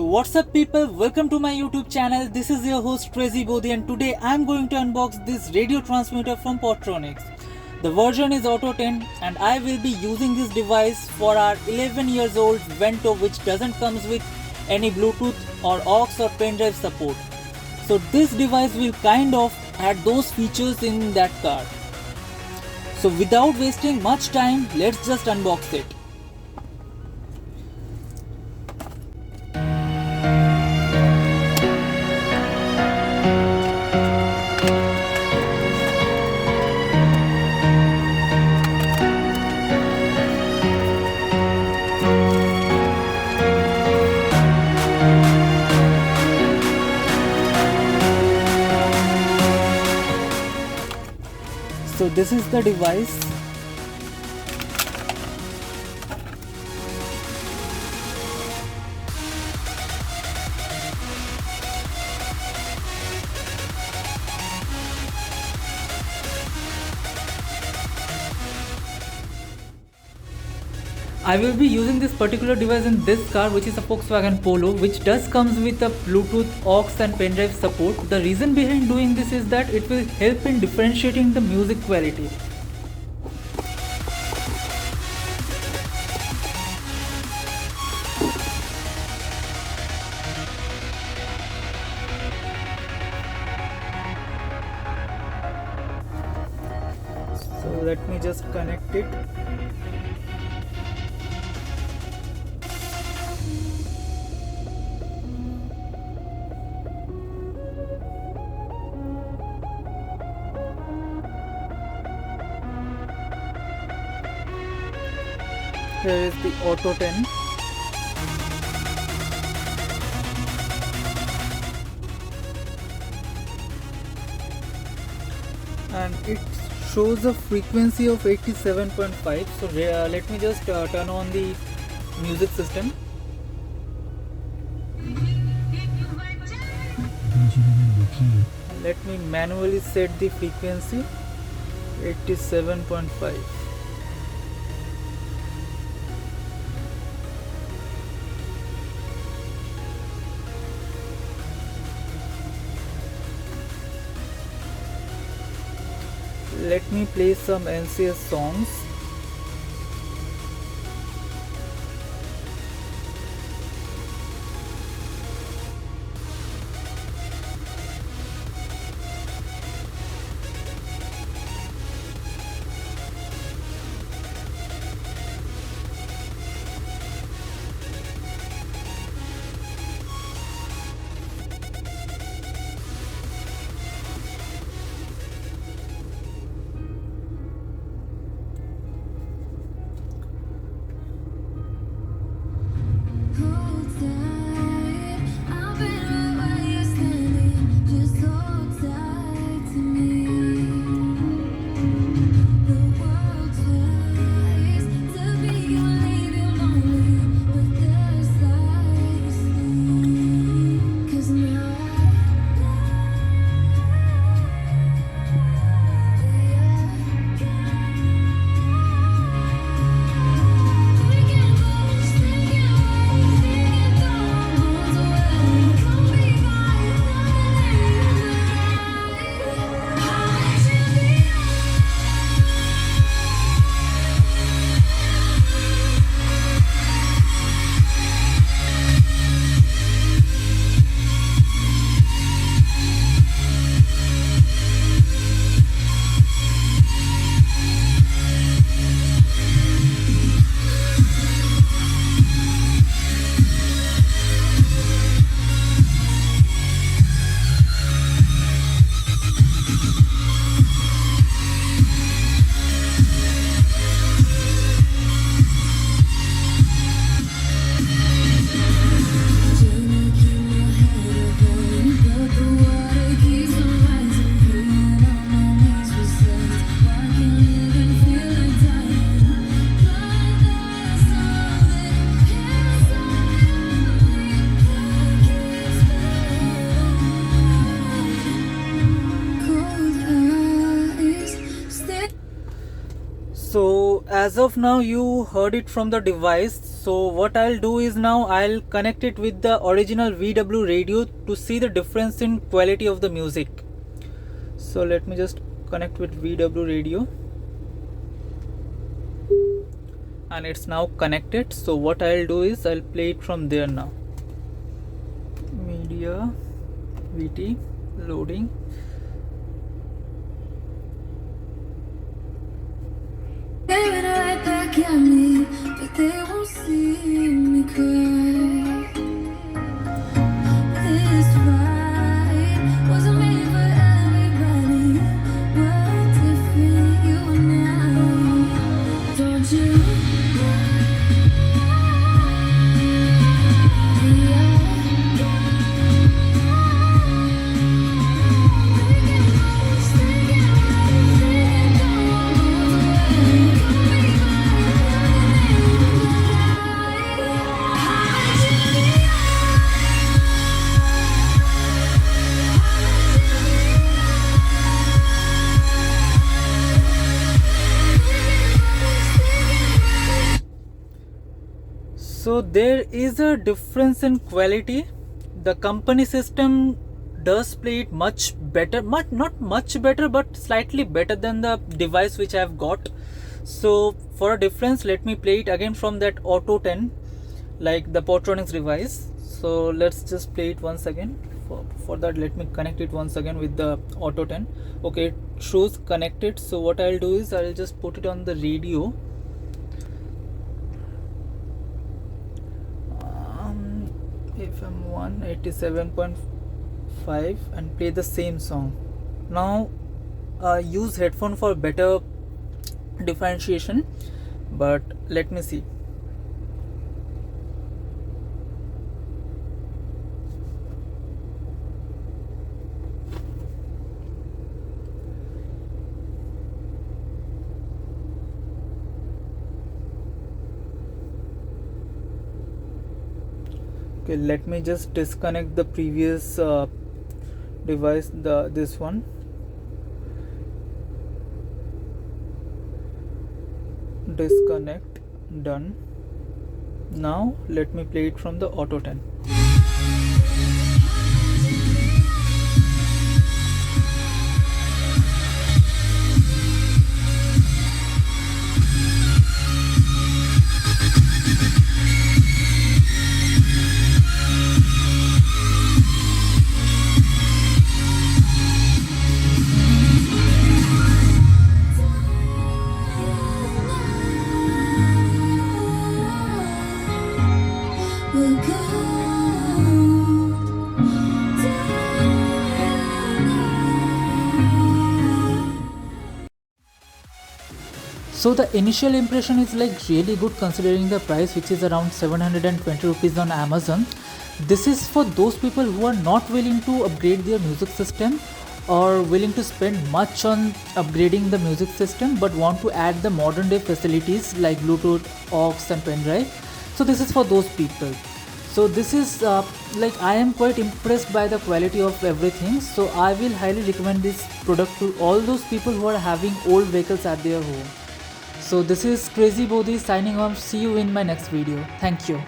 What's up people, welcome to my YouTube channel. This is your host Crazy Bodhi and today I'm going to unbox this radio transmitter from Portronics. The version is Auto 10 and I will be using this device for our 11 years old Vento, which doesn't comes with any Bluetooth or aux or pen drive support. So this device will kind of add those features in that car. So without wasting much time, let's just unbox it. So this is the device. I will be using this particular device in this car, which is a Volkswagen Polo, which does comes with a Bluetooth, aux and pen drive support. The reason behind doing this is that it will help in differentiating the music quality. So let me just connect it. Here is the Auto 10. And it shows a frequency of 87.5. So let me just turn on the music system. Let me manually set the frequency 87.5. Let me play some NCS songs. as of now you heard it from the device. So what I'll do is now I'll connect it with the original VW radio to see the difference in quality of the music. So let me just connect with VW radio, and it's now connected. So what I'll do is I'll play it from there now. Media, VT, loading. Staring right back at me, but they won't see me cry. This fight wasn't made for everybody, but different you and I. Don't you know? So there is a difference in quality. The company system does play it much better, not much better, but slightly better than the device which I have got. So for a difference, let me play it again from that Auto 10, like the Portronics device. So let's just play it once again. For that, let me connect it once again with the Auto 10. Okay, it shows connected. So what I'll do is I'll just put it on the radio. FM 187.5 and play the same song. Now use headphone for better differentiation, but let me see. Okay, let me just disconnect the previous device, this one. Disconnect, done. Now let me play it from the Auto 10. So the initial impression is like really good considering the price, which is around 720 rupees on Amazon. This is for those people who are not willing to upgrade their music system or willing to spend much on upgrading the music system but want to add the modern day facilities like Bluetooth, aux and pen drive. So this is for those people. So this is like I am quite impressed by the quality of everything. So I will highly recommend this product to all those people who are having old vehicles at their home. So this is Crazy Bodhi signing off. See you in my next video. Thank you.